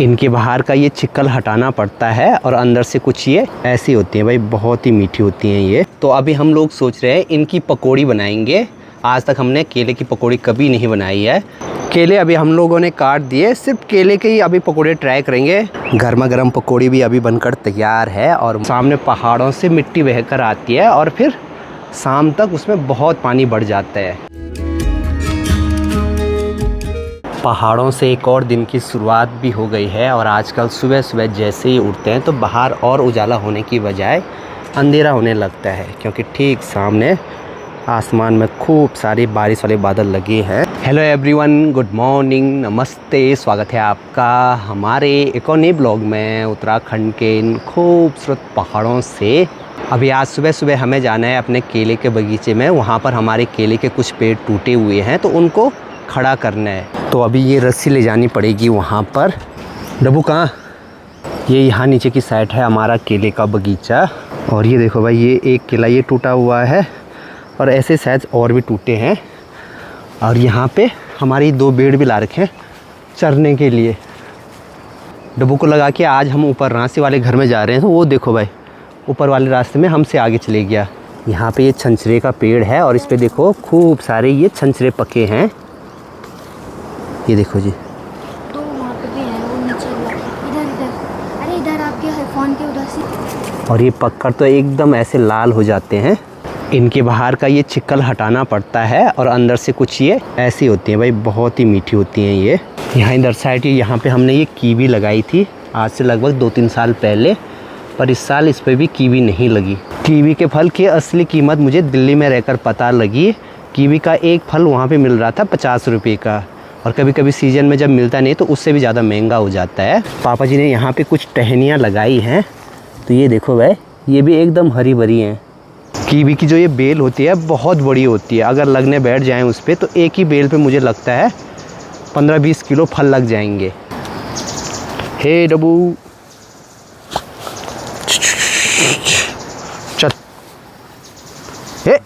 इनके बाहर का ये चिक्कल हटाना पड़ता है और अंदर से कुछ ये ऐसी होती हैं भाई, बहुत ही मीठी होती हैं ये। तो अभी हम लोग सोच रहे हैं इनकी पकौड़ी बनाएंगे। आज तक हमने केले की पकौड़ी कभी नहीं बनाई है। केले अभी हम लोगों ने काट दिए, सिर्फ केले के ही अभी पकौड़े ट्राई करेंगे। गर्मा गर्म पकौड़ी भी अभी बनकर तैयार है और सामने पहाड़ों से मिट्टी बहकर आती है और फिर शाम तक उसमें बहुत पानी बढ़ जाता है। पहाड़ों से एक और दिन की शुरुआत भी हो गई है और आजकल सुबह सुबह जैसे ही उठते हैं तो बाहर और उजाला होने की बजाय अंधेरा होने लगता है, क्योंकि ठीक सामने आसमान में खूब सारी बारिश वाले बादल लगे हैं। हेलो एवरीवन, गुड मॉर्निंग, नमस्ते, स्वागत है आपका हमारे एक और नए ब्लॉग में उत्तराखंड के इन खूबसूरत पहाड़ों से। अभी आज सुबह सुबह हमें जाना है अपने केले के बगीचे में। वहाँ पर हमारे केले के कुछ पेड़ टूटे हुए हैं तो उनको खड़ा करना है। तो अभी ये रस्सी ले जानी पड़ेगी वहाँ पर। डब्बू कहाँ? ये यहाँ नीचे की साइड है हमारा केले का बगीचा। और ये देखो भाई, ये एक केला ये टूटा हुआ है और ऐसे शायद और भी टूटे हैं। और यहाँ पे हमारी 2 भेड़ भी ला रखे हैं चरने के लिए। डब्बू को लगा कि आज हम ऊपर रांसी वाले घर में जा रहे हैं, तो वो देखो भाई ऊपर वाले रास्ते में हमसे आगे चले गया। यहाँ पे ये छंछरे का पेड़ है और इस पे देखो खूब सारे ये छंछरे पके हैं। ये देखो जी, तो वहाँ पे भी है, वो नीचे इधर इधर, अरे इधर आपके फ़ोन के उधर से। और ये पककर तो एकदम ऐसे लाल हो जाते हैं। इनके बाहर का ये चिक्कल हटाना पड़ता है और अंदर से कुछ ये ऐसी होती हैं भाई, बहुत ही मीठी होती हैं ये। यहाँ इधर साइड यहाँ पे हमने ये कीवी लगाई थी आज से लगभग 2-3 साल पहले, पर इस साल इस पर भी कीवी नहीं लगी। कीवी के फल की असली कीमत मुझे दिल्ली में रहकर पता लगी। कीवी का एक फल वहाँ पे मिल रहा था 50 रुपये का, और कभी कभी सीज़न में जब मिलता नहीं तो उससे भी ज़्यादा महंगा हो जाता है। पापा जी ने यहाँ पे कुछ टहनियाँ लगाई हैं, तो ये देखो भाई, ये भी एकदम हरी भरी हैं। कीवी की जो ये बेल होती है बहुत बड़ी होती है, अगर लगने बैठ जाएं उस पर तो एक ही बेल पे मुझे लगता है 15-20 किलो फल लग जाएंगे। हे डब्बू चल, हे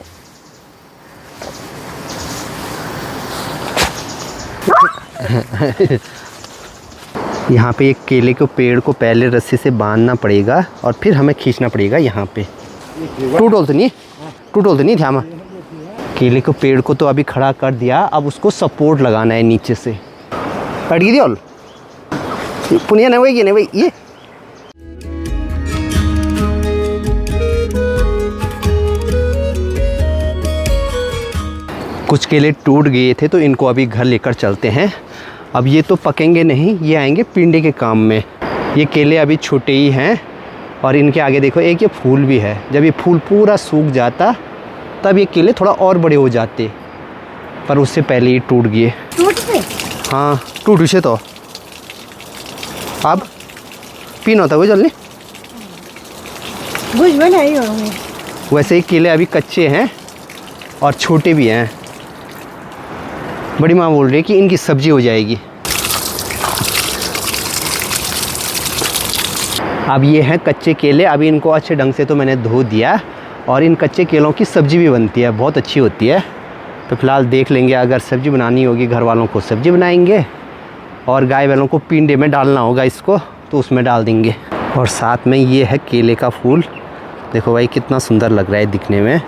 यहाँ पे एक केले के पेड़ को पहले रस्सी से बांधना पड़ेगा और फिर हमें खींचना पड़ेगा। यहाँ पे टूटोल तो नहीं ध्यान। केले के पेड़ को तो अभी खड़ा कर दिया, अब उसको सपोर्ट लगाना है नीचे से। कट गई दियोल पुनिया नहीं भाई ये। कुछ केले टूट गए थे तो इनको अभी घर लेकर चलते हैं। अब ये तो पकेंगे नहीं, ये आएंगे पिंडी के काम में। ये केले अभी छोटे ही हैं और इनके आगे देखो एक ये फूल भी है। जब ये फूल पूरा सूख जाता तब ये केले थोड़ा और बड़े हो जाते, पर उससे पहले ही टूट गए। हाँ टूट से तो अब पीना होता वो जल्दी। वैसे ही केले अभी कच्चे हैं और छोटे भी हैं। बड़ी माँ बोल रही है कि इनकी सब्जी हो जाएगी। अब ये हैं कच्चे केले, अभी इनको अच्छे ढंग से तो मैंने धो दिया और इन कच्चे केलों की सब्जी भी बनती है, बहुत अच्छी होती है। तो फिलहाल देख लेंगे, अगर सब्जी बनानी होगी घर वालों को सब्जी बनाएंगे और गाय वालों को पिंडे में डालना होगा इसको तो उसमें डाल देंगे। और साथ में ये है केले का फूल, देखो भाई कितना सुंदर लग रहा है दिखने में।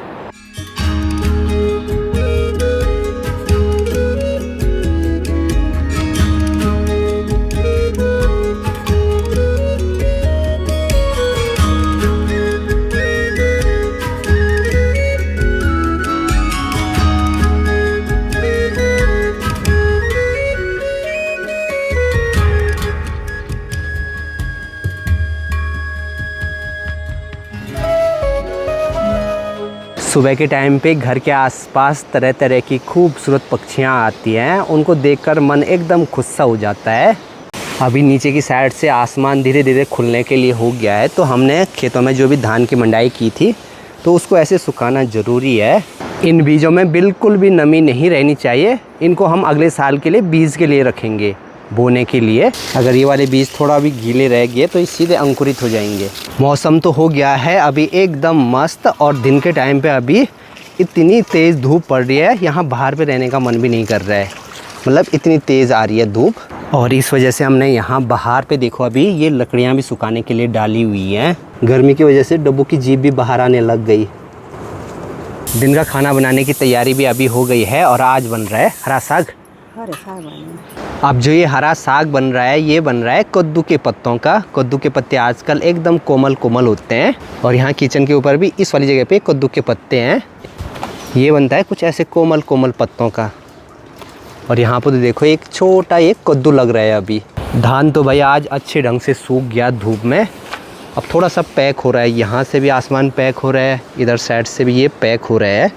सुबह के टाइम पे घर के आसपास तरह तरह की खूबसूरत पक्षियाँ आती हैं, उनको देखकर मन एकदम खुश सा हो जाता है। अभी नीचे की साइड से आसमान धीरे धीरे खुलने के लिए हो गया है, तो हमने खेतों में जो भी धान की मंडाई की थी तो उसको ऐसे सुखाना ज़रूरी है। इन बीजों में बिल्कुल भी नमी नहीं रहनी चाहिए। इनको हम अगले साल के लिए बीज के लिए रखेंगे बोने के लिए। अगर ये वाले बीज थोड़ा भी गीले रह गए तो ये सीधे अंकुरित हो जाएंगे। मौसम तो हो गया है अभी एकदम मस्त, और दिन के टाइम पे अभी इतनी तेज़ धूप पड़ रही है, यहाँ बाहर पे रहने का मन भी नहीं कर रहा है। मतलब इतनी तेज़ आ रही है धूप। और इस वजह से हमने यहाँ बाहर पे देखो अभी ये लकड़ियाँ भी सुखाने के लिए डाली हुई हैं। गर्मी की वजह से डब्बू की जीभ भी बाहर आने लग गई। दिन का खाना बनाने की तैयारी भी अभी हो गई है और आज बन रहा है हरा साग। अब जो ये हरा साग बन रहा है ये बन रहा है कद्दू के पत्तों का। कद्दू के पत्ते आजकल एकदम कोमल कोमल होते हैं और यहाँ किचन के ऊपर भी इस वाली जगह पे कद्दू के पत्ते हैं। ये बनता है कुछ ऐसे कोमल कोमल पत्तों का। और यहाँ पर तो देखो एक छोटा एक कद्दू लग रहा है अभी। धान तो भाई आज अच्छे ढंग से सूख गया धूप में। अब थोड़ा सा पैक हो रहा है, यहाँ से भी आसमान पैक हो रहा है, इधर साइड से भी ये पैक हो रहा है।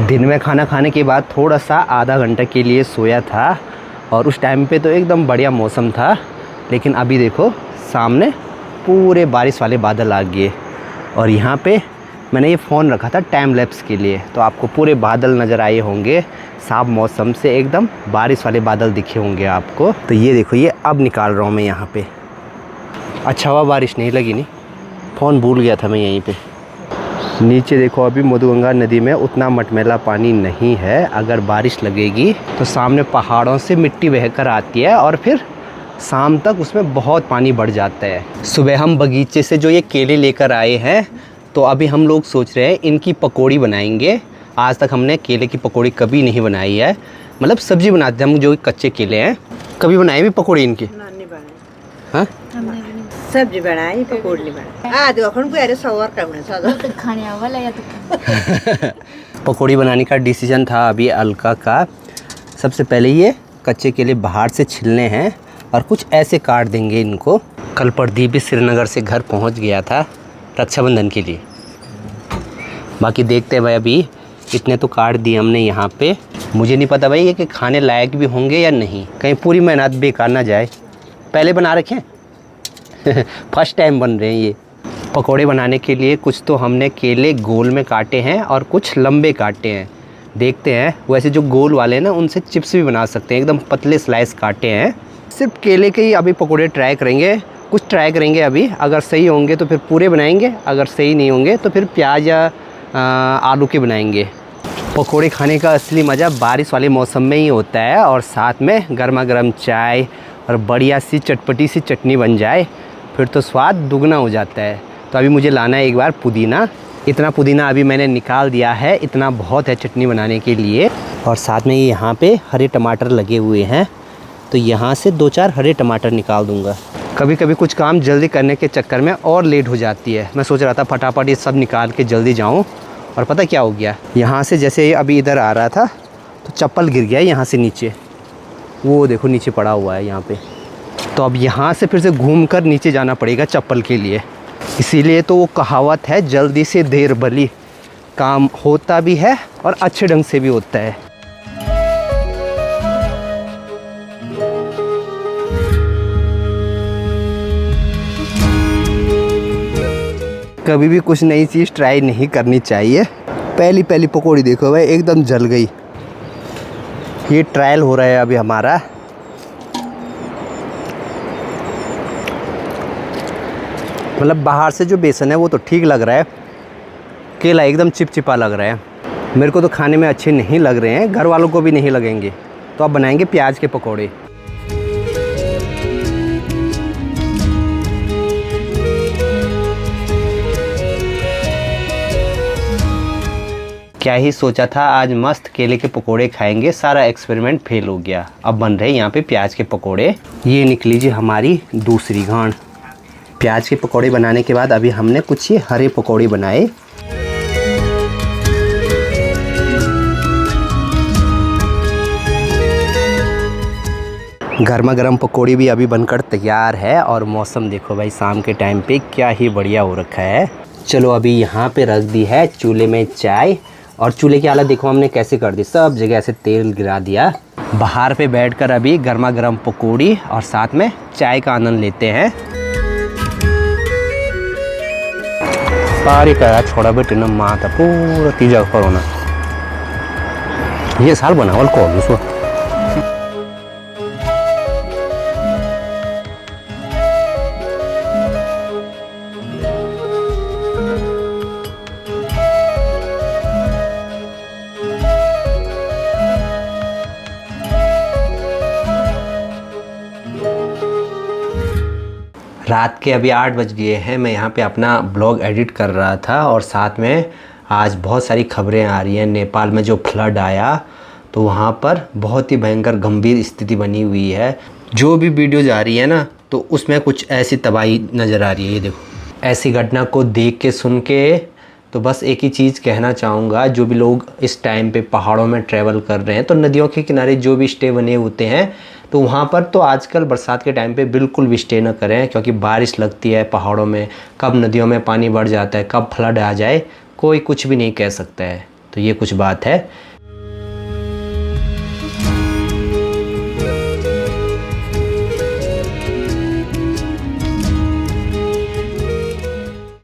दिन में खाना खाने के बाद थोड़ा सा आधा घंटा के लिए सोया था और उस टाइम पे तो एकदम बढ़िया मौसम था। लेकिन अभी देखो सामने पूरे बारिश वाले बादल आ गए और यहाँ पे मैंने ये फ़ोन रखा था टाइम लैप्स के लिए, तो आपको पूरे बादल नज़र आए होंगे। साफ मौसम से एकदम बारिश वाले बादल दिखे होंगे आपको। तो ये देखो ये अब निकाल रहा हूँ मैं यहाँ पे। अच्छा हुआ बारिश नहीं लगी, नहीं फ़ोन भूल गया था मैं यहीं पे। नीचे देखो अभी मधुगंगा नदी में उतना मटमैला पानी नहीं है। अगर बारिश लगेगी तो सामने पहाड़ों से मिट्टी बहकर आती है और फिर शाम तक उसमें बहुत पानी बढ़ जाता है। सुबह हम बगीचे से जो ये केले लेकर आए हैं तो अभी हम लोग सोच रहे हैं इनकी पकौड़ी बनाएंगे। आज तक हमने केले की पकौड़ी कभी नहीं बनाई है, मतलब सब्ज़ी बनाते हैं हम जो कच्चे केले हैं। कभी बनाई भी पकौड़ी इनकी? हाँ सब्जी बनाई पकौड़ी बनाई। खाने वाला या तो पकौड़ी बनाने का डिसीजन था अभी अलका का। सबसे पहले ये कच्चे केले बाहर से छिलने हैं और कुछ ऐसे काट देंगे इनको। कल प्रदीप भी श्रीनगर से घर पहुंच गया था रक्षाबंधन के लिए। बाकी देखते हैं भाई, अभी इतने तो काट दिए हमने यहाँ पे। मुझे नहीं पता भाई ये कि खाने लायक भी होंगे या नहीं, कहीं पूरी मेहनत बेकार ना जाए। पहले बना रखे हैं फर्स्ट टाइम बन रहे हैं ये पकौड़े। बनाने के लिए कुछ तो हमने केले गोल में काटे हैं और कुछ लंबे काटे हैं। देखते हैं, वैसे जो गोल वाले हैं ना उनसे चिप्स भी बना सकते हैं। एकदम पतले स्लाइस काटे हैं। सिर्फ केले के ही अभी पकौड़े ट्राई करेंगे, कुछ ट्राई करेंगे अभी। अगर सही होंगे तो फिर पूरे बनाएंगे, अगर सही नहीं होंगे तो फिर प्याज या आलू के बनाएंगे। पकौड़े खाने का असली मज़ा बारिश वाले मौसम में ही होता है और साथ में गर्मा गर्म चाय और बढ़िया सी चटपटी सी चटनी बन जाए फिर तो स्वाद दुगना हो जाता है। तो अभी मुझे लाना है एक बार पुदीना। इतना पुदीना अभी मैंने निकाल दिया है, इतना बहुत है चटनी बनाने के लिए। और साथ में यहाँ पे हरे टमाटर लगे हुए हैं तो यहाँ से 2-4 हरे टमाटर निकाल दूँगा। कभी कभी कुछ काम जल्दी करने के चक्कर में और लेट हो जाती है। मैं सोच रहा था फटाफट ये सब निकाल के जल्दी जाऊँ और पता क्या हो गया, यहाँ से जैसे अभी इधर आ रहा था तो चप्पल गिर गया यहाँ से नीचे। वो देखो नीचे पड़ा हुआ है यहाँ पे। तो अब यहाँ से फिर से घूम कर नीचे जाना पड़ेगा चप्पल के लिए। इसीलिए तो वो कहावत है जल्दी से देर भली। काम होता भी है और अच्छे ढंग से भी होता है। कभी भी कुछ नई चीज़ ट्राई नहीं करनी चाहिए। पहली पहली पकौड़ी देखो भाई एकदम जल गई। ये ट्रायल हो रहा है अभी हमारा। मतलब बाहर से जो बेसन है वो तो ठीक लग रहा है, केला एकदम चिपचिपा लग रहा है। मेरे को तो खाने में अच्छे नहीं लग रहे हैं, घर वालों को भी नहीं लगेंगे। तो अब बनाएंगे प्याज के पकौड़े। क्या ही सोचा था आज मस्त केले के पकोड़े खाएंगे, सारा एक्सपेरिमेंट फेल हो गया। अब बन रहे यहाँ पे प्याज के पकोड़े। ये निकली जी हमारी दूसरी गांठ। प्याज के पकोड़े बनाने के बाद अभी हमने कुछ ये हरे पकोड़े बनाए। गर्मा गर्म पकोड़ी भी अभी बनकर तैयार है और मौसम देखो भाई शाम के टाइम पे क्या ही बढ़िया हो रखा है। चलो अभी यहाँ पे रख दी है चूल्हे में चाय और चूल्हे की हालत देखो हमने कैसे कर दी, सब जगह ऐसे तेल गिरा दिया। बाहर पे बैठकर अभी गर्मा गर्म पकोड़ी और साथ में चाय का आनंद लेते हैं। सारी का छोड़ा बेटे न माता पूरा तीजा पर होना ये साल बनावल कौन उसको रात के अभी 8 बज गए हैं। मैं यहाँ पे अपना ब्लॉग एडिट कर रहा था और साथ में आज बहुत सारी खबरें आ रही हैं। नेपाल में जो फ्लड आया तो वहाँ पर बहुत ही भयंकर गंभीर स्थिति बनी हुई है। जो भी वीडियो जा रही है ना तो उसमें कुछ ऐसी तबाही नज़र आ रही है। ये देखो, ऐसी घटना को देख के सुन के तो बस एक ही चीज़ कहना चाहूँगा, जो भी लोग इस टाइम पे पहाड़ों में ट्रैवल कर रहे हैं तो नदियों के किनारे जो भी स्टे बने होते हैं तो वहाँ पर तो आजकल बरसात के टाइम पे बिल्कुल भी स्टे न करें, क्योंकि बारिश लगती है पहाड़ों में, कब नदियों में पानी बढ़ जाता है, कब फ्लड आ जाए कोई कुछ भी नहीं कह सकता है। तो ये कुछ बात है।